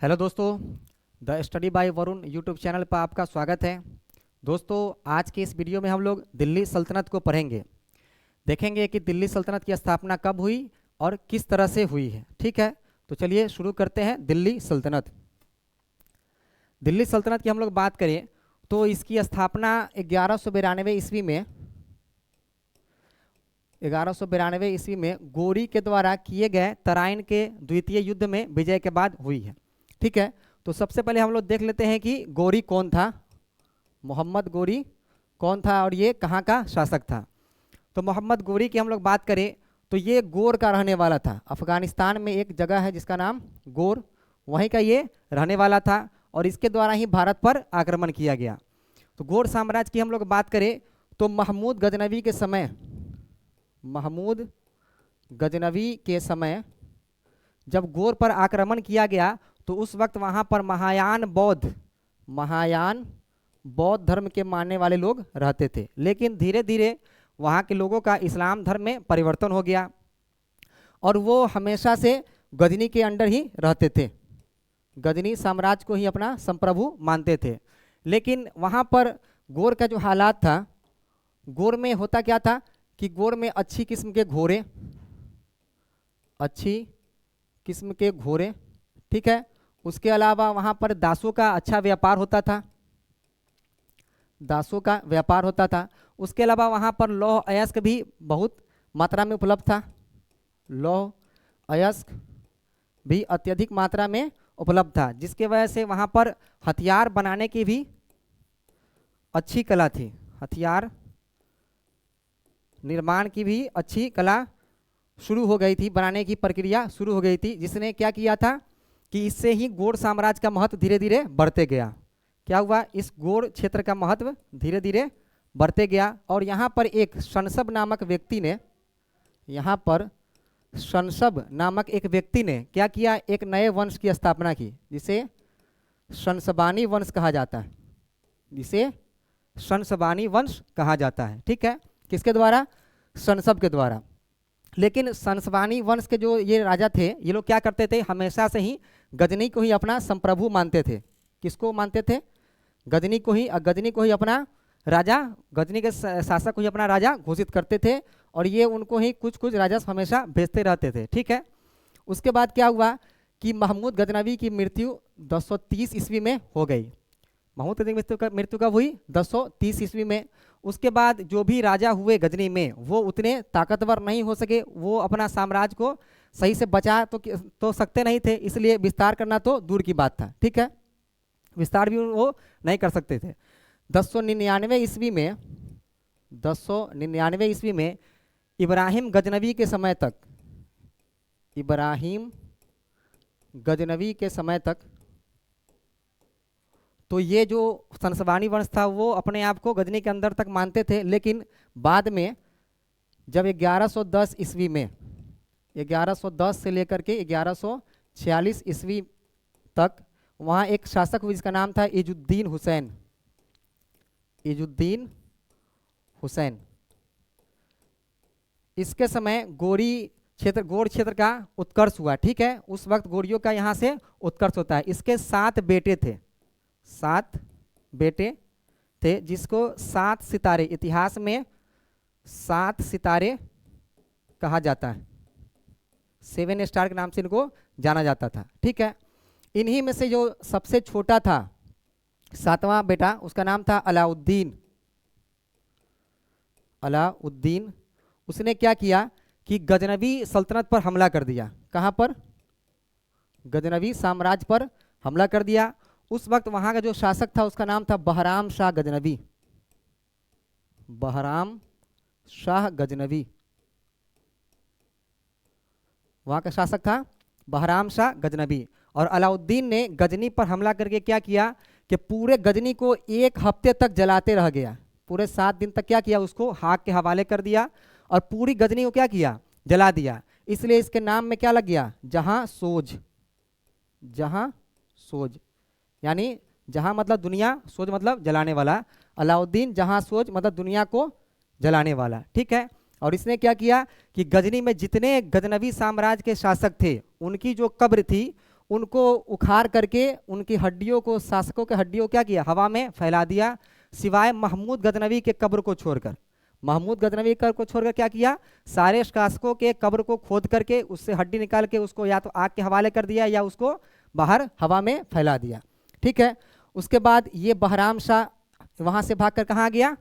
Hello दोस्तों, the study bye Varun YouTube channel पर आपका स्वागत है। दोस्तों, आज के इस वीडियो में हम लोग दिल्ली सल्तनत को पढ़ेंगे। देखेंगे कि दिल्ली सल्तनत की स्थापना कब हुई और किस तरह से हुई है। ठीक है, तो चलिए शुरू करते हैं। दिल्ली सल्तनत की हम लोग बात करें तो इसकी स्थापना 1192 ईस्वी में गोरी के द्वारा किए गए तराइन के द्वितीय युद्ध में विजय के बाद हुई है। ठीक है, तो सबसे पहले हम लोग देख लेते हैं कि गोरी कौन था। मोहम्मद गोरी कौन था और ये कहाँ का शासक था। तो मोहम्मद गोरी की हम लोग बात करें तो ये गोर का रहने वाला था। अफगानिस्तान में एक जगह है जिसका नाम गोर, वहीं का ये रहने वाला था और इसके द्वारा ही भारत पर आक्रमण किया गया। तो गोर साम्राज्य की हम लोग बात करें तो महमूद गजनवी के समय जब गोर पर आक्रमण किया गया तो उस वक्त वहाँ पर महायान बौद्ध धर्म के मानने वाले लोग रहते थे, लेकिन धीरे धीरे वहाँ के लोगों का इस्लाम धर्म में परिवर्तन हो गया और वो हमेशा से गजनी के अंडर ही रहते थे। गजनी साम्राज्य को ही अपना संप्रभु मानते थे। लेकिन वहाँ पर गोर का जो हालात था, गोर में होता क्या था कि गोर में अच्छी किस्म के घोड़े, ठीक है, उसके अलावा वहाँ पर दासों का अच्छा व्यापार होता था। उसके अलावा वहाँ पर लौह अयस्क भी बहुत मात्रा में उपलब्ध था। लौह अयस्क भी अत्यधिक मात्रा में उपलब्ध था, जिसके वजह से वहाँ पर हथियार बनाने की भी अच्छी कला थी। हथियार निर्माण की भी अच्छी कला शुरू हो गई थी, बनाने की प्रक्रिया शुरू हो गई थी, जिसने क्या किया था कि इससे ही गौड़ साम्राज्य का महत्व धीरे धीरे बढ़ते गया। क्या हुआ, इस गौड़ क्षेत्र का महत्व धीरे धीरे बढ़ते गया और यहाँ पर एक शनसब नामक व्यक्ति ने क्या किया, एक नए वंश की स्थापना की जिसे शनसबानी वंश कहा जाता है। ठीक है, किसके द्वारा? शनसब के द्वारा। लेकिन शनसबानी वंश के जो ये राजा थे, ये लोग क्या करते थे, हमेशा से ही गजनी को ही अपना संप्रभु मानते थे। किसको मानते थे? गजनी को ही अपना राजा, गजनी के शासक को ही अपना राजा घोषित करते थे और ये उनको ही कुछ कुछ राजस्व हमेशा भेजते रहते थे। ठीक है, उसके बाद क्या हुआ कि महमूद गजनवी की मृत्यु 1030 ईस्वी में हो गई। महमूद गजनवी की मृत्यु कब हुई? 1030 ईस्वी में। उसके बाद जो भी राजा हुए गजनी में, वो उतने ताकतवर नहीं हो सके, वो अपना साम्राज्य को सही से बचा तो सकते नहीं थे, इसलिए विस्तार करना तो दूर की बात था। ठीक है, विस्तार भी वो नहीं कर सकते थे। 1099 ईस्वी में इब्राहिम गजनवी के समय तक तो ये जो शनसबानी वंश था वो अपने आप को गजनी के अंदर तक मानते थे। लेकिन बाद में जब 1110 से लेकर के 1146 ईस्वी तक वहाँ एक शासक हुआ जिसका नाम था इजुद्दीन हुसैन। इसके समय गोड़ क्षेत्र का उत्कर्ष हुआ। ठीक है, उस वक्त गोरियों का यहाँ से उत्कर्ष होता है। इसके 7 बेटे थे जिसको 7 सितारे, इतिहास में 7 सितारे कहा जाता है। 7 स्टार के नाम से इनको जाना जाता था। ठीक है, इन्हीं में से जो सबसे छोटा था, 7वां बेटा, उसका नाम था अलाउद्दीन। उसने क्या किया कि गजनवी सल्तनत पर हमला कर दिया। कहाँ पर? गजनवी साम्राज्य पर हमला कर दिया। उस वक्त वहाँ का जो शासक था उसका नाम था बहराम शाह गजनवी। वहाँ का शासक था बहराम शाह गजनवी। और अलाउद्दीन ने गजनी पर हमला करके क्या किया कि पूरे गजनी को 1 हफ्ते तक जलाते रह गया। पूरे 7 दिन तक क्या किया, उसको आग के हवाले कर दिया और पूरी गजनी को क्या किया, जला दिया। इसलिए इसके नाम में क्या लग गया, जहां सोज, यानी जहां मतलब दुनिया, सोज मतलब जलाने वाला। अलाउद्दीन जहां सोज मतलब दुनिया को जलाने वाला। ठीक है, और इसने क्या किया कि गजनी में जितने गजनवी साम्राज्य के शासक थे उनकी जो कब्र थी उनको उखाड़ करके उनकी हड्डियों को, शासकों के हड्डियों क्या किया, हवा में फैला दिया, सिवाय महमूद गजनवी के कब्र को छोड़कर। महमूद गजनवी कब्र को छोड़कर क्या किया, सारे शासकों के कब्र को खोद करके उससे हड्डी निकाल के उसको या तो आग के हवाले कर दिया या उसको बाहर हवा में फैला दिया। ठीक है, उसके बाद ये बहराम शाह वहाँ से भागकर कहाँ गया,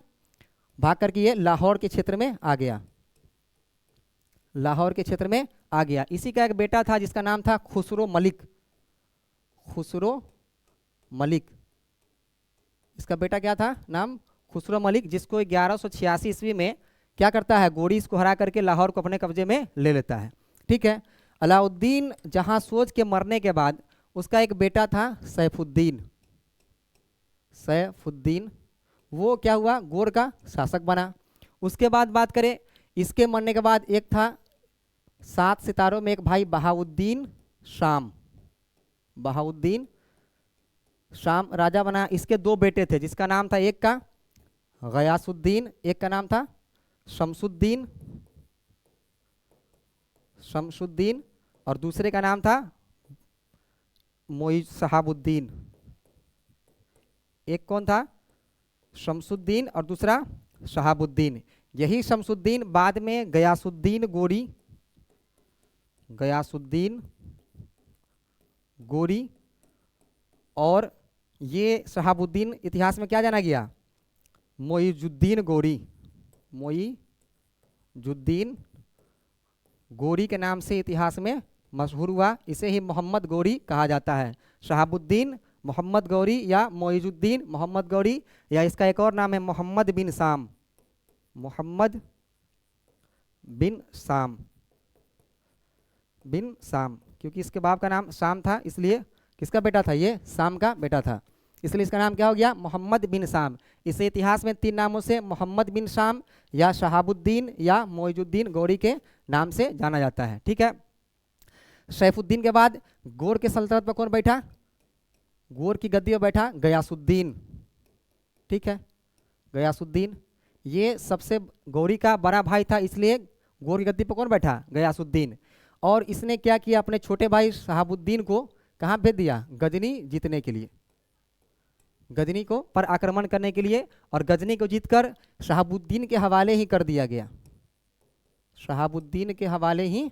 भाग करके ये लाहौर के क्षेत्र में आ गया, लाहौर के क्षेत्र में आ गया। इसी का एक बेटा था जिसका नाम था खुसरो मलिक, खुसरो मलिक, इसका बेटा क्या था, नाम खुसरो मलिक, जिसको 1186 ईस्वी में क्या करता है, गोरी इसको हरा करके लाहौर को अपने कब्जे में ले लेता है। ठीक है, अलाउद्दीन जहां सोच के मरने के बाद उसका एक बेटा था सैफुद्दीन, सैफुद्दीन, वो क्या हुआ, गोर का शासक बना। उसके बाद बात करें, इसके मरने के बाद एक था 7 सितारों में एक भाई बहाउद्दीन शाम, बहाउद्दीन शाम राजा बना। इसके 2 बेटे थे, जिसका नाम था एक का गयासुद्दीन, एक का नाम था शमसुद्दीन, शमसुद्दीन, और दूसरे का नाम था शहाबुद्दीन। एक कौन था, शमसुद्दीन, और दूसरा शहाबुद्दीन। यही शमसुद्दीन बाद में गयासुद्दीन गोरी, गयासुद्दीन गोरी, और ये शहाबुद्दीन इतिहास में क्या जाना गया, मोइजुद्दीन गोरी, मोइजुद्दीन गोरी के नाम से इतिहास में मशहूर हुआ। इसे ही मोहम्मद गोरी कहा जाता है, शहाबुद्दीन मोहम्मद गौरी या मोइजुद्दीन मोहम्मद गौरी, या इसका एक और नाम है मोहम्मद बिन शाम, मोहम्मद बिन शाम, बिन शाम, क्योंकि इसके बाप का नाम शाम था, इसलिए किसका बेटा था, ये शाम का बेटा था, इसलिए इसका नाम क्या हो गया, मोहम्मद बिन शाम। इसे इतिहास में 3 नामों से, मोहम्मद बिन शाम या शहाबुद्दीन या मोइजुद्दीन गौरी के नाम से जाना जाता है। ठीक है, सैफुद्दीन के बाद गोर के सल्तनत पर कौन बैठा, गोर की गद्दी पर बैठा गयासुद्दीन। ठीक है, गयासुद्दीन ये सबसे गौरी का बड़ा भाई था, इसलिए गोर की गद्दी पर कौन बैठा, गयासुद्दीन। और इसने क्या किया, अपने छोटे भाई शहाबुद्दीन को कहाँ भेज दिया, गजनी जीतने के लिए, गजनी को पर आक्रमण करने के लिए, और गजनी को जीतकर शहाबुद्दीन के हवाले ही कर दिया गया, शहाबुद्दीन के हवाले ही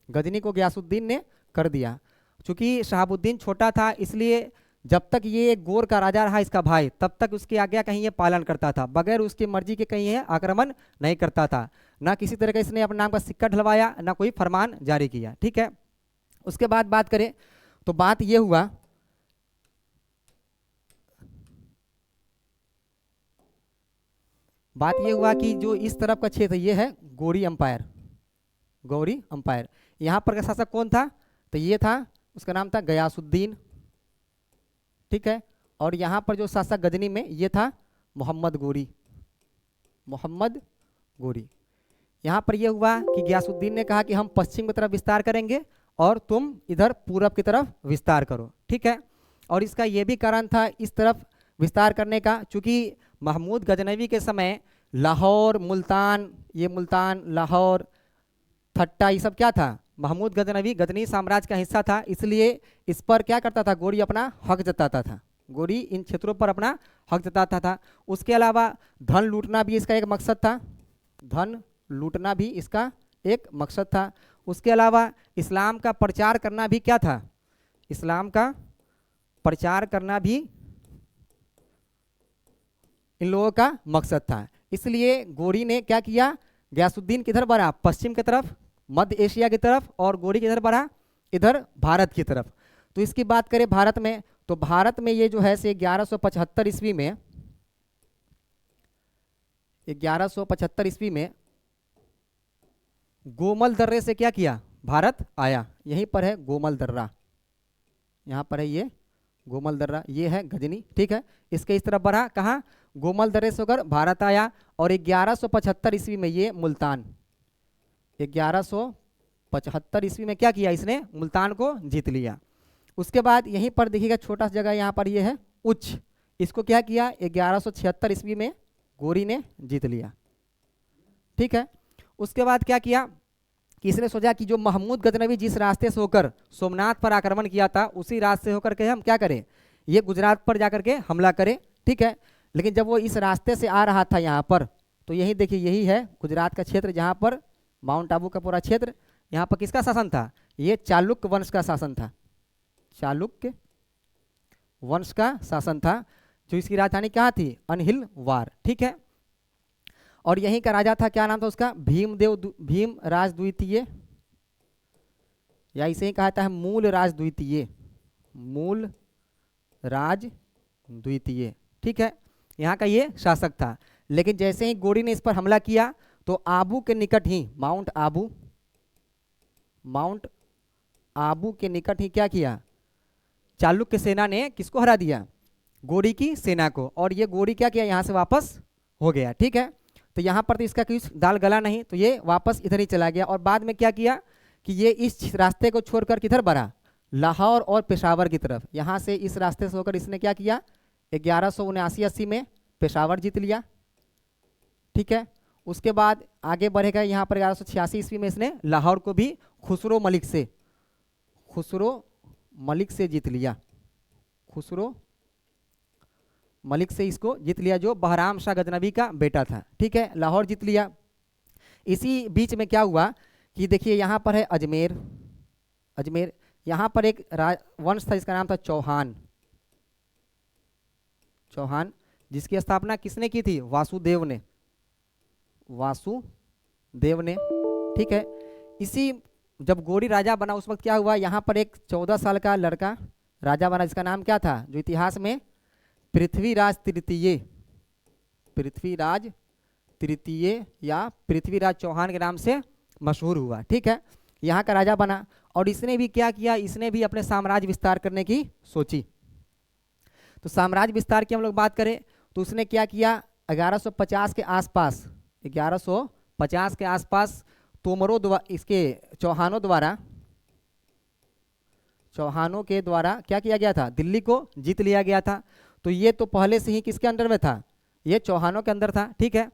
गजनी को गयासुद्दीन ने कर दिया। चूंकि शहाबुद्दीन छोटा था, इसलिए जब तक ये गोर का राजा रहा इसका भाई, तब तक उसकी आज्ञा कहीं ये पालन करता था, बगैर उसकी मर्जी के कहीं ये आक्रमण नहीं करता था, ना किसी तरह का इसने अपने नाम का सिक्का ढलवाया, ना कोई फरमान जारी किया। ठीक है, उसके बाद बात करें तो बात ये हुआ, बात ये हुआ कि जो इस तरफ का क्षेत्र ये है गौरी अंपायर, गौरी अंपायर, यहाँ पर का शासक कौन था, तो ये था, उसका नाम था गयासुद्दीन। ठीक है, और यहाँ पर जो शासक गजनी में ये था मोहम्मद गोरी, मोहम्मद गोरी। यहाँ पर यह हुआ कि गयासुद्दीन ने कहा कि हम पश्चिम की तरफ विस्तार करेंगे और तुम इधर पूरब की तरफ विस्तार करो। ठीक है, और इसका ये भी कारण था इस तरफ विस्तार करने का, चूँकि महमूद गजनवी के समय लाहौर, मुल्तान, ये मुल्तान, लाहौर, थट्टा, ये सब क्या था, महमूद गजनवी गजनी साम्राज्य का हिस्सा था, इसलिए इस पर क्या करता था, गोरी अपना हक जताता था, गोरी इन क्षेत्रों पर अपना हक जताता था। उसके अलावा धन लूटना भी इसका एक मकसद था, धन लूटना भी इसका एक मकसद था। उसके अलावा इस्लाम का प्रचार करना भी क्या था, इस्लाम का प्रचार करना भी इन लोगों का मकसद था। इसलिए गोरी ने क्या किया, गयासुद्दीन किधर बढ़ा, पश्चिम की तरफ, मध्य एशिया की तरफ, और गोरी किधर बढ़ा, इधर भारत की तरफ। तो इसकी बात करें भारत में, तो भारत में ये जो है से 1175 ईस्वी में, 1175 ईस्वी में गोमल दर्रे से क्या किया, भारत आया। यहीं पर है गोमल दर्रा, यहाँ पर है ये गोमल दर्रा, ये है गजनी। ठीक है, इसके इस तरफ बढ़ा, कहाँ, गोमल दर्रे से होकर भारत आया। और 1175 ईस्वी में ये मुल्तान, 1175 ईस्वी में क्या किया, इसने मुल्तान को जीत लिया। उसके बाद यहीं पर देखिएगा छोटा सा जगह यहाँ पर ये है उच्च, इसको क्या किया, 1176 ईस्वी में गोरी ने जीत लिया। ठीक है, उसके बाद क्या किया, कि इसने सोचा कि जो महमूद गजनवी जिस रास्ते से होकर सोमनाथ पर आक्रमण किया था उसी रास्ते से होकर के हम क्या करें, ये गुजरात पर जाकर के हमला करें। ठीक है, लेकिन जब वो इस रास्ते से आ रहा था यहाँ पर, तो यही देखिए यही है गुजरात का क्षेत्र जहाँ पर माउंट आबू का पूरा क्षेत्र, यहाँ पर किसका शासन था, ये चालुक्य वंश का शासन था, चालुक्य वंश का शासन था, जो इसकी राजधानी कहाँ थी, अनहिलवार। ठीक है, और यहीं का राजा था, क्या नाम था उसका, भीमराज द्वितीय, या इसे ही कहा जाता है मूल राज द्वितीय, मूल राज द्वितीय। ठीक है, यहाँ का ये शासक था। लेकिन जैसे ही गोरी ने इस पर हमला किया तो आबू के निकट ही, माउंट आबू के निकट ही क्या किया, चालुक्य सेना ने किसको हरा दिया, गोरी की सेना को, और ये गोरी क्या किया, यहाँ से वापस हो गया। ठीक है, तो यहाँ पर तो इसका कुछ दाल गला नहीं, तो ये वापस इधर ही चला गया। और बाद में क्या किया कि ये इस रास्ते को छोड़कर किधर बढ़ा, लाहौर और पेशावर की तरफ। यहाँ से इस रास्ते से होकर इसने क्या किया, 1179-80 में पेशावर जीत लिया। ठीक है, उसके बाद आगे बढ़ेगा, यहाँ पर 1186 ईस्वी में इसने लाहौर को भी खुसरो मलिक से जीत लिया, खुसरो मलिक से इसको जीत लिया, जो बहराम शाह गजनवी का बेटा था। ठीक है, लाहौर जीत लिया। इसी बीच में क्या हुआ कि देखिए यहाँ पर है अजमेर, यहाँ पर एक वंश था जिसका नाम था चौहान, जिसकी स्थापना किसने की थी, वासुदेव ने। ठीक है, इसी जब गोरी राजा बना उस वक्त क्या हुआ, यहाँ पर एक 14 साल का लड़का राजा बना, जिसका नाम क्या था, जो इतिहास में पृथ्वीराज तृतीय या पृथ्वीराज चौहान के नाम से मशहूर हुआ। ठीक है, यहाँ का राजा बना, और इसने भी क्या किया, इसने भी अपने साम्राज्य विस्तार करने की सोची। तो साम्राज्य विस्तार की हम लोग बात करें तो उसने क्या किया, 1150 के आसपास तोमरों द्वारा, इसके चौहानों के द्वारा क्या किया गया था, दिल्ली को जीत लिया गया था। तो ये तो पहले से ही किसके अंडर में था, ये चौहानों के अंदर था। ठीक है,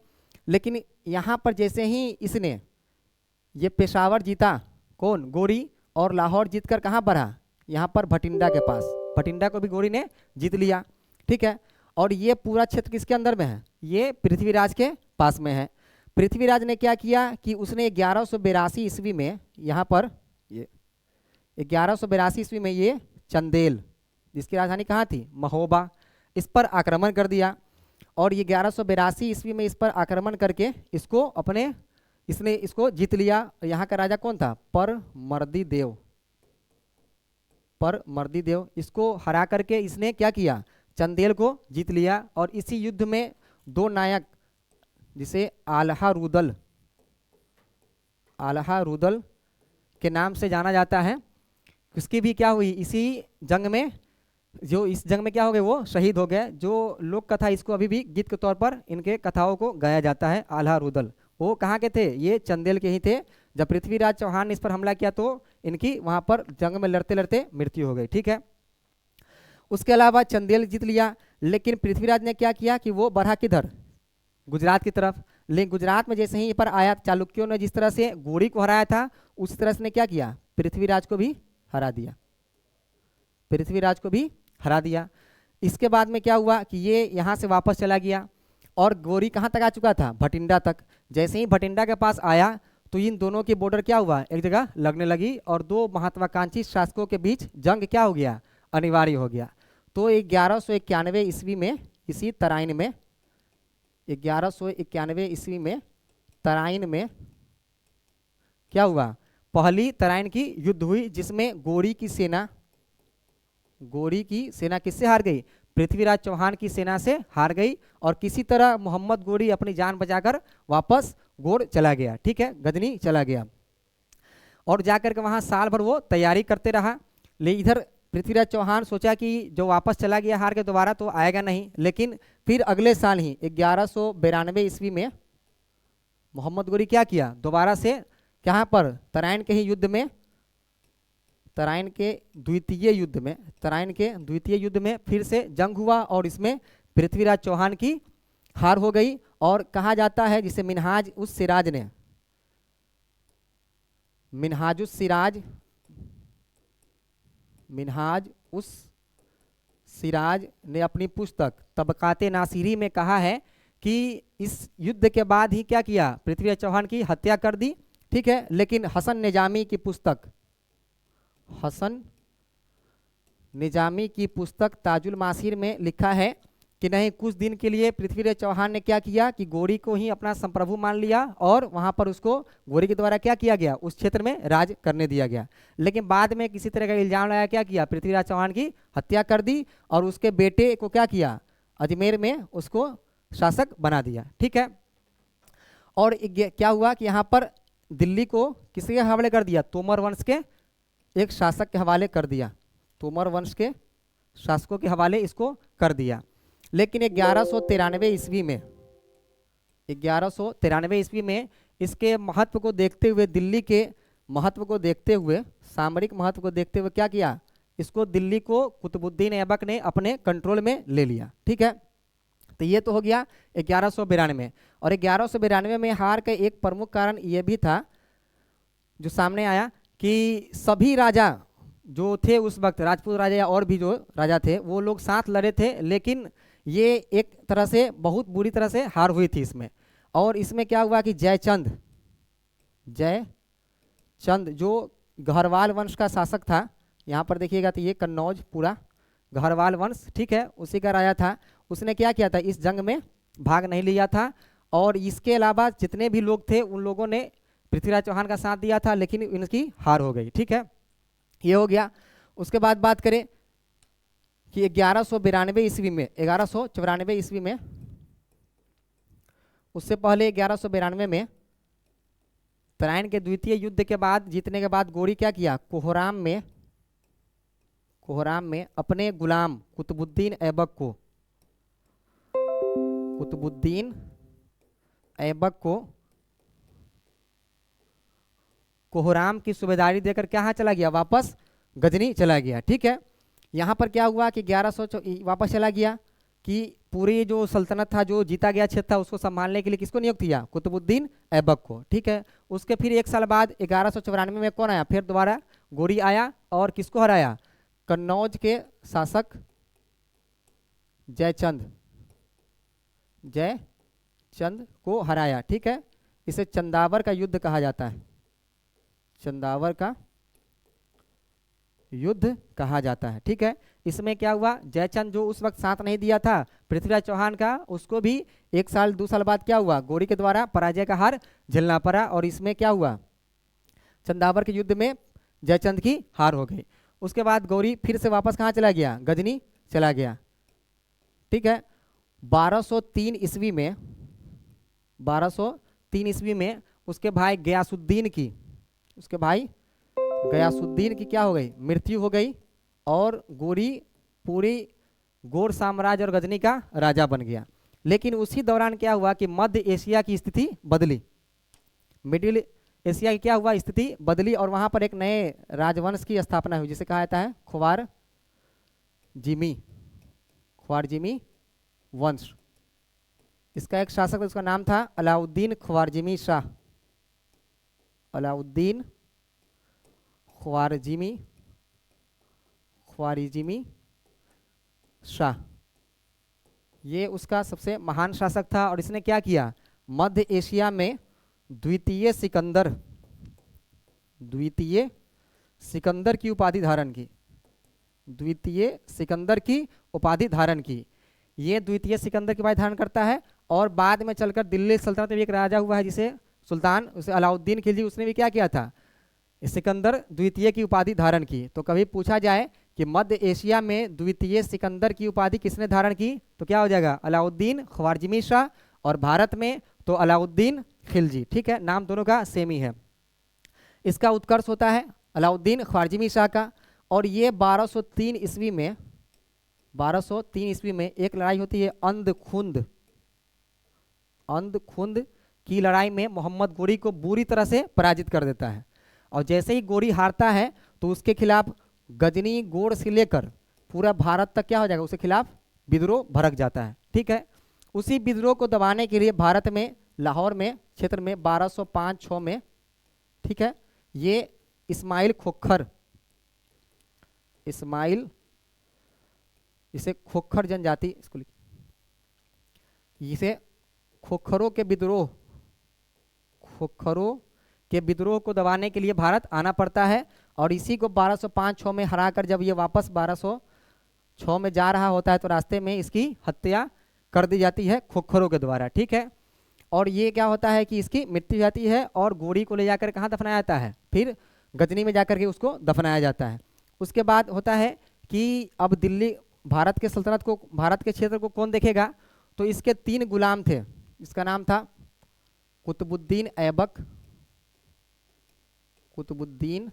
लेकिन यहाँ पर जैसे ही इसने ये पेशावर जीता, कौन, गोरी, और लाहौर जीतकर कहाँ बढ़ा, यहाँ पर भटिंडा के पास, भटिंडा को भी गोरी ने जीत लिया। ठीक है, और ये पूरा क्षेत्र किसके अंदर में है, ये पृथ्वीराज के पास में है। पृथ्वीराज ने क्या किया कि उसने 1182 ईस्वी में यहाँ पर, ये 1182 ईस्वी में ये चंदेल, जिसकी राजधानी कहाँ थी, महोबा, इस पर आक्रमण कर दिया। और ये 1182 ईस्वी में इस पर आक्रमण करके इसने इसको जीत लिया। यहाँ का राजा कौन था, परमर्दी देव, इसको हरा करके इसने क्या किया, चंदेल को जीत लिया। और इसी युद्ध में दो नायक, जिसे आल्हा रुदल के नाम से जाना जाता है, उसकी भी क्या हुई, इसी जंग में, जो इस जंग में क्या हो गए, वो शहीद हो गए। जो लोक कथा, इसको अभी भी गीत के तौर पर इनके कथाओं को गाया जाता है। आल्हा रुदल वो कहाँ के थे, ये चंदेल के ही थे। जब पृथ्वीराज चौहान ने इस पर हमला किया तो इनकी वहाँ पर जंग में लड़ते लड़ते मृत्यु हो गई। ठीक है, उसके अलावा चंदेल जीत लिया, लेकिन पृथ्वीराज ने क्या किया कि वो बढ़ा किधर, गुजरात की तरफ। लेकिन गुजरात में जैसे ही पर आया, चालुक्यों ने जिस तरह से गोरी को हराया था उस तरह से क्या किया, पृथ्वीराज को भी हरा दिया। इसके बाद में क्या हुआ कि ये यहाँ से वापस चला गया, और गोरी कहाँ तक आ चुका था, भटिंडा तक। जैसे ही भटिंडा के पास आया तो इन दोनों की बॉर्डर क्या हुआ, एक जगह लगने लगी, और दो महत्वाकांक्षी शासकों के बीच जंग क्या हो गया, अनिवार्य हो गया। तो 1191 ईस्वी में इसी तराइन में, 1191 ईस्वी में तराइन में क्या हुआ, पहली तराइन की युद्ध हुई, जिसमें गोरी की सेना किससे हार गई, पृथ्वीराज चौहान की सेना से हार गई। और किसी तरह मोहम्मद गोरी अपनी जान बचाकर वापस गोड़ चला गया। ठीक है, गजनी चला गया, और जाकर के वहाँ साल भर वो तैयारी करते रहा। ले इधर पृथ्वीराज चौहान सोचा कि जो वापस चला गया हार के, दोबारा तो आएगा नहीं। लेकिन फिर अगले साल ही 1192 ईस्वी में मोहम्मद गोरी क्या किया, दोबारा से कहाँ पर, तराइन के ही युद्ध में, तराइन के द्वितीय युद्ध में फिर से जंग हुआ, और इसमें पृथ्वीराज चौहान की हार हो गई। और कहा जाता है, जिसे मिनहाज उस सिराज ने मिनहाजुस सिराज, मिनहाज उस सिराज ने अपनी पुस्तक तबकाते नासिरी में कहा है कि इस युद्ध के बाद ही क्या किया, पृथ्वीराज चौहान की हत्या कर दी। ठीक है, लेकिन हसन निजामी की पुस्तक, हसन निजामी की पुस्तक ताजुल मासीर में लिखा है कि नहीं, कुछ दिन के लिए पृथ्वीराज चौहान ने क्या किया कि गोरी को ही अपना संप्रभु मान लिया और वहां पर उसको गोरी के द्वारा क्या किया गया, उस क्षेत्र में राज करने दिया गया। लेकिन बाद में किसी तरह का इल्जाम लगाया, क्या किया, पृथ्वीराज चौहान की हत्या कर दी और उसके बेटे को क्या किया, अजमेर में उसको शासक बना दिया। ठीक है, और क्या हुआ कि यहाँ पर दिल्ली को किसके हवाले कर दिया, तोमर वंश के एक शासक के हवाले कर दिया, तोमर वंश के शासकों के हवाले इसको कर दिया। लेकिन 1193 ईस्वी में, 1193 ईस्वी में इसके महत्व को देखते हुए, दिल्ली के महत्व को देखते हुए, सामरिक महत्व को देखते हुए क्या किया, इसको दिल्ली को कुतुबुद्दीन ऐबक ने अपने कंट्रोल में ले लिया। ठीक है, तो ये तो हो गया 1192। और 1192 में हार का एक प्रमुख कारण ये भी था जो सामने आया कि सभी राजा जो थे उस वक्त, राजपूत राजा या और भी जो राजा थे, वो लोग साथ लड़े थे, लेकिन ये एक तरह से बहुत बुरी तरह से हार हुई थी इसमें। और इसमें क्या हुआ कि जयचंद जो गहरवाल वंश का शासक था, यहाँ पर देखिएगा तो ये कन्नौज पूरा गहरवाल वंश, ठीक है, उसी का राजा था। उसने क्या किया था, इस जंग में भाग नहीं लिया था और इसके अलावा जितने भी लोग थे उन लोगों ने पृथ्वीराज चौहान का साथ दिया था, लेकिन इनकी हार हो गई। ठीक है, ये हो गया। उसके बाद बात करें कि 1192 ईस्वी में, 1194 ईस्वी में, उससे पहले 1192 में तराइन के द्वितीय युद्ध के बाद जीतने के बाद गोरी क्या किया, कोहराम में अपने गुलाम कुतुबुद्दीन ऐबक को कोहराम की सूबेदारी देकर कहाँ चला गया, वापस गजनी चला गया। ठीक है, यहाँ पर क्या हुआ कि 1100 वापस चला गया कि पूरी जो सल्तनत था, जो जीता गया क्षेत्र था, उसको संभालने के लिए किसको नियुक्त किया, कुतुबुद्दीन ऐबक को। ठीक है, उसके फिर एक साल बाद 1194 में कौन आया, फिर दोबारा गोरी आया और किसको हराया, कन्नौज के शासक जयचंद को हराया। ठीक है, इसे चंदावर का युद्ध कहा जाता है, चंदावर का युद्ध कहा जाता है। ठीक है, इसमें क्या हुआ, जयचंद जो उस वक्त साथ नहीं दिया था पृथ्वीराज चौहान का, उसको भी 1 साल 2 साल बाद क्या हुआ, गोरी के द्वारा पराजय का हार झेलना पड़ा और इसमें क्या हुआ, चंदावर के युद्ध में जयचंद की हार हो गई। उसके बाद गौरी फिर से वापस कहाँ चला गया, गजनी चला गया। ठीक है, 1203 ईस्वी में उसके भाई गयासुद्दीन की क्या हो गई, मृत्यु हो गई और गोरी पूरी गोर साम्राज्य और गजनी का राजा बन गया। लेकिन उसी दौरान क्या हुआ कि मध्य एशिया की स्थिति बदली, मिडिल एशिया की क्या हुआ, स्थिति बदली और वहाँ पर एक नए राजवंश की स्थापना हुई जिसे कहा जाता है ख्वारजिमी वंश। इसका एक शासक था, उसका नाम था अलाउद्दीन ख्वारजिमी शाह। ये उसका सबसे महान शासक था और इसने क्या किया, मध्य एशिया में द्वितीय सिकंदर की उपाधि धारण की। ये द्वितीय सिकंदर की उपाधि धारण करता है और बाद में चलकर दिल्ली सल्तनत में एक राजा हुआ है जिसे सुल्तान, उसे अलाउद्दीन खिलजी, उसने भी क्या किया था, सिकंदर द्वितीय की उपाधि धारण की। तो कभी पूछा जाए कि मध्य एशिया में द्वितीय सिकंदर की उपाधि किसने धारण की, तो क्या हो जाएगा, अलाउद्दीन ख्वारजिमी शाह, और भारत में तो अलाउद्दीन खिलजी। ठीक है, नाम दोनों का सेम ही है। इसका उत्कर्ष होता है अलाउद्दीन ख्वारजिमी शाह का। और ये 1203 ईस्वी में एक लड़ाई होती है अंधखुंद की लड़ाई में मोहम्मद गोरी को बुरी तरह से पराजित कर देता है। और जैसे ही गोरी हारता है तो उसके खिलाफ गजनी गोड़ से लेकर पूरा भारत तक क्या हो जाएगा, उसके खिलाफ विद्रोह भड़क जाता है। ठीक है, उसी विद्रोह को दबाने के लिए भारत में लाहौर में क्षेत्र में 1205-6 में, ठीक है, ये इस्माइल खोखर, इस्माइल, इसे खोखर जनजाति इसको इसे खोखरों के विद्रोह, खोखरों के विद्रोह को दबाने के लिए भारत आना पड़ता है। और इसी को 1205-6 में हराकर जब ये वापस 1206 में जा रहा होता है तो रास्ते में इसकी हत्या कर दी जाती है खोखरों के द्वारा। ठीक है, और ये क्या होता है कि इसकी मृत्यु जाती है और गोरी को ले जाकर कहाँ दफनाया जाता है, फिर गजनी में जाकर के उसको दफनाया जाता है। उसके बाद होता है कि अब दिल्ली भारत के सल्तनत को, भारत के क्षेत्र को कौन देखेगा, तो इसके 3 गुलाम थे। इसका नाम था कुतुबुद्दीन ऐबक, कुतुबुद्दीन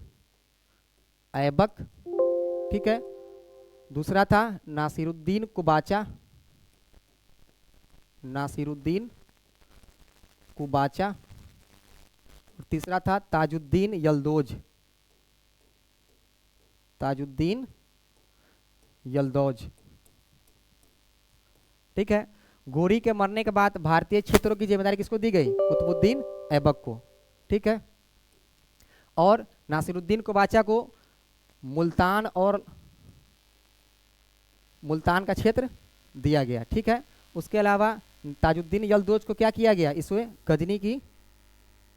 ऐबक, ठीक है। दूसरा था नासिरुद्दीन कुबाचा, नासिरुद्दीन कुबाचा। और तीसरा था ताजुद्दीन यल्दोज, ताजुद्दीन यल्दौज। ठीक है, गोरी के मरने के बाद भारतीय क्षेत्रों की जिम्मेदारी किसको दी गई, कुतुबुद्दीन ऐबक को। ठीक है, और नासिरुद्दीन कुबाचा को मुल्तान और मुल्तान का क्षेत्र दिया गया। ठीक है, उसके अलावा ताजुद्दीन यल्दौज को क्या किया गया, इसमें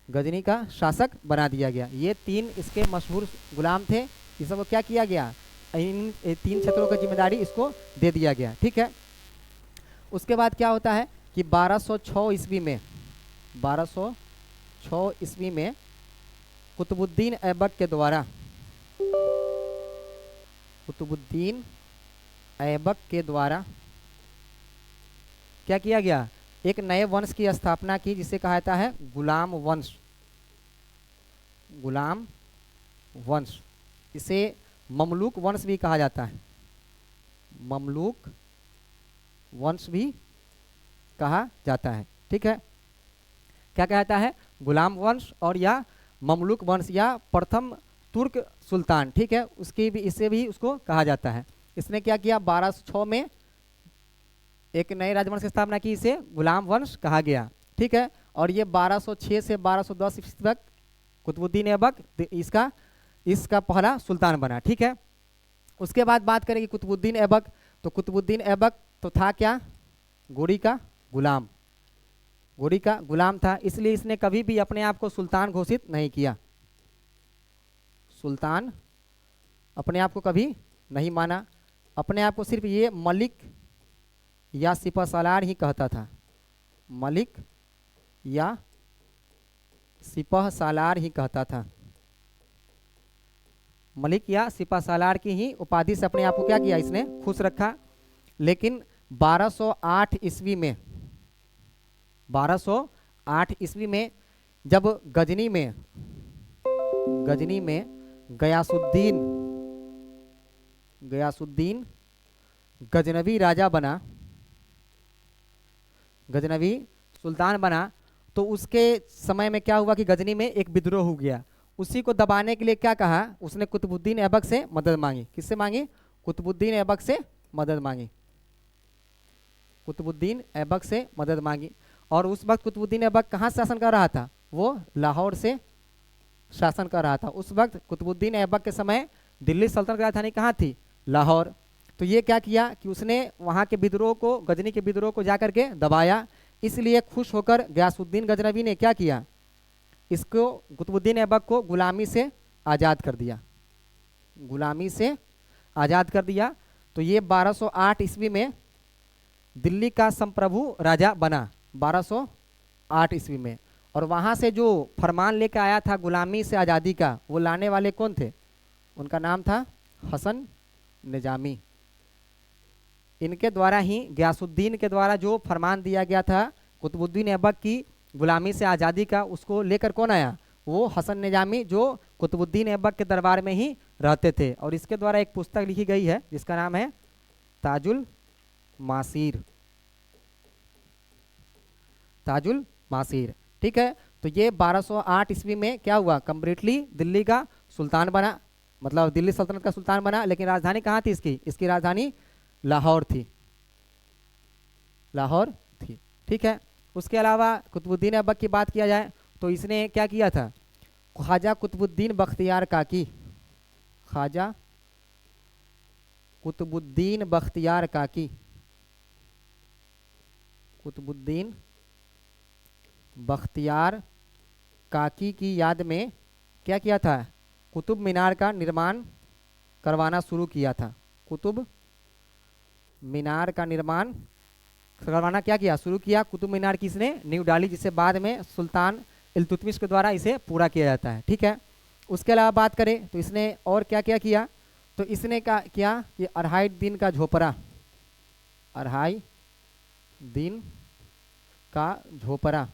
गजनी का शासक बना दिया गया। ये 3 इसके मशहूर गुलाम थे, इस सबको क्या किया गया, इन 3 क्षेत्रों की जिम्मेदारी इसको दे दिया गया। ठीक है, उसके बाद क्या होता है कि 1206 ईस्वी में, 1206 ईस्वी में कुतुबुद्दीन ऐबक के द्वारा, कुतुबुद्दीन ऐबक के द्वारा क्या किया गया, एक नए वंश की स्थापना की जिसे कहा जाता है गुलाम वंश, गुलाम वंश। इसे ममलूक वंश भी कहा जाता है, ममलूक वंश भी कहा जाता है। ठीक है, क्या कहता है, गुलाम वंश और या ममलूक वंश या प्रथम तुर्क सुल्तान। ठीक है, उसकी भी, इससे भी उसको कहा जाता है। इसने क्या किया, 1206 में एक नए राजवंश की स्थापना की, इसे गुलाम वंश कहा गया। ठीक है, और ये 1206 से 1210 ईस्वी तक कुतुबुद्दीन ऐबक इसका पहला सुल्तान बना। ठीक है, उसके बाद बात करेंगे कुतुबुद्दीन ऐबक, तो कुतुबुद्दीन ऐबक तो था क्या, गोरी का गुलाम, गोरी का गुलाम था, इसलिए इसने कभी भी अपने आप को सुल्तान घोषित नहीं किया, सुल्तान अपने आप को कभी नहीं माना, अपने आप को सिर्फ ये मलिक या सिपह सालार ही कहता था, मलिक या सिपह सालार ही कहता था, मलिक या सिपह सालार की ही उपाधि से अपने आप को क्या किया, इसने खुश रखा। लेकिन 1208 ईस्वी में, 1208 ईस्वी में जब गजनी में गयासुद्दीन गजनवी राजा बना, गजनवी सुल्तान बना, तो उसके समय में क्या हुआ कि गजनी में एक विद्रोह हो गया। उसी को दबाने के लिए क्या कहा, उसने कुतुबुद्दीन ऐबक से मदद मांगी। किससे मांगी, कुतुबुद्दीन ऐबक से मदद मांगी, कुतुबुद्दीन ऐबक से मदद मांगी। और उस वक्त कुतुबुद्दीन ऐबक कहाँ शासन कर रहा था, वो लाहौर से शासन कर रहा था। उस वक्त कुतुबुद्दीन ऐबक के समय दिल्ली सल्तनत की राजधानी कहाँ थी, लाहौर। तो ये क्या किया कि उसने वहाँ के विद्रोह को, गजनी के विद्रोह को जाकर के दबाया। इसलिए खुश होकर गयासुद्दीन गजनवी ने क्या किया, इसको कुतुबुद्दीन ऐबक को गुलामी से आज़ाद कर दिया, गुलामी से आज़ाद कर दिया। तो ये 1208 ईस्वी में दिल्ली का संप्रभु राजा बना, 1208 ईस्वी में। और वहाँ से जो फरमान लेकर आया था गुलामी से आज़ादी का, वो लाने वाले कौन थे, उनका नाम था हसन निजामी। इनके द्वारा ही, गयासुद्दीन के द्वारा जो फरमान दिया गया था कुतुबुद्दीन ऐबक की गुलामी से आज़ादी का, उसको लेकर कौन आया, वो हसन निजामी, जो कुतुबुद्दीन ऐबक के दरबार में ही रहते थे। और इसके द्वारा एक पुस्तक लिखी गई है जिसका नाम है ताजुल मासीर, ताजुल मासीर। ठीक है, तो ये 1208 ईस्वी में क्या हुआ, कम्प्लीटली दिल्ली का सुल्तान बना, मतलब दिल्ली सल्तनत का सुल्तान बना। लेकिन राजधानी कहाँ थी इसकी राजधानी लाहौर थी, लाहौर थी। ठीक है, उसके अलावा कुतुबुद्दीन ऐबक की बात किया जाए तो इसने क्या किया था, ख्वाजा कुतुबुद्दीन बख्तियार काकी, ख्वाजा कुतुबुद्दीन बख्तियार काकी, कुतुबुद्दीन बख्तियार काकी की याद में क्या किया था, कुतुब मीनार का निर्माण करवाना शुरू किया था। कुतुब मीनार का निर्माण करवाना क्या किया, शुरू किया। कुतुब मीनार किसने नींव डाली, जिसे बाद में सुल्तान इल्तुतमिश के द्वारा इसे पूरा किया जाता है। ठीक है, उसके अलावा बात करें तो इसने और क्या क्या किया, तो इसने क्या कि 2.5 दिन का झोपड़ा, 2.5 दिन का झोपड़ा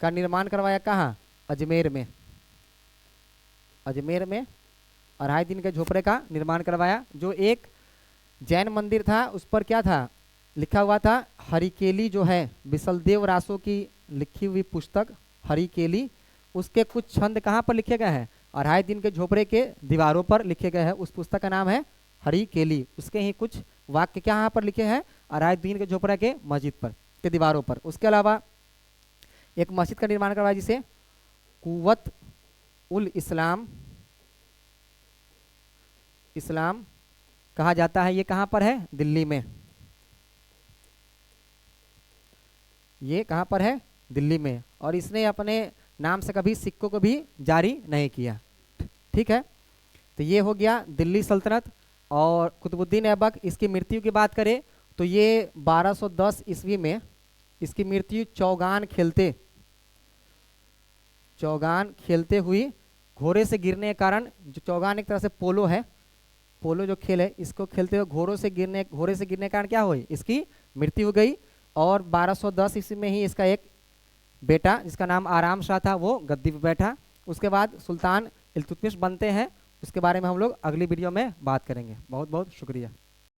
का निर्माण करवाया। कहाँ, अजमेर में, अजमेर में 2.5 दिन के झोपड़े का निर्माण करवाया। जो एक जैन मंदिर था उस पर क्या था, लिखा हुआ था हरिकेली, जो है बिसलदेव रासो की लिखी हुई पुस्तक हरिकेली, उसके कुछ छंद कहाँ पर लिखे गए हैं, 2.5 दिन के झोपड़े के दीवारों पर लिखे गए हैं। उस पुस्तक का नाम है हरिकेली, उसके ही कुछ वाक्य क्या यहाँ पर लिखे हैं, 2.5 दिन के झोपड़े के मस्जिद पर के दीवारों पर। उसके अलावा एक मस्जिद का निर्माण करवाया जिसे कुव्वत उल इस्लाम इस्लाम कहा जाता है। ये कहाँ पर है, दिल्ली में, ये कहाँ पर है, दिल्ली में। और इसने अपने नाम से कभी सिक्कों को भी जारी नहीं किया। ठीक है, तो ये हो गया दिल्ली सल्तनत। और कुतुबुद्दीन ऐबक, इसकी मृत्यु की बात करें तो ये 1210 ईस्वी में इसकी मृत्यु चौगान खेलते हुई घोड़े से गिरने के कारण, जो चौगान एक तरह से पोलो है, पोलो जो खेल है, इसको खेलते हुए घोड़े से गिरने के कारण क्या हुई, इसकी मृत्यु हो गई। और 1210 ईस्वी में ही इसका एक बेटा जिसका नाम आराम शाह था वो गद्दी पर बैठा। उसके बाद सुल्तान इल्तुतमिश बनते हैं, उसके बारे में हम लोग अगली वीडियो में बात करेंगे। बहुत बहुत शुक्रिया।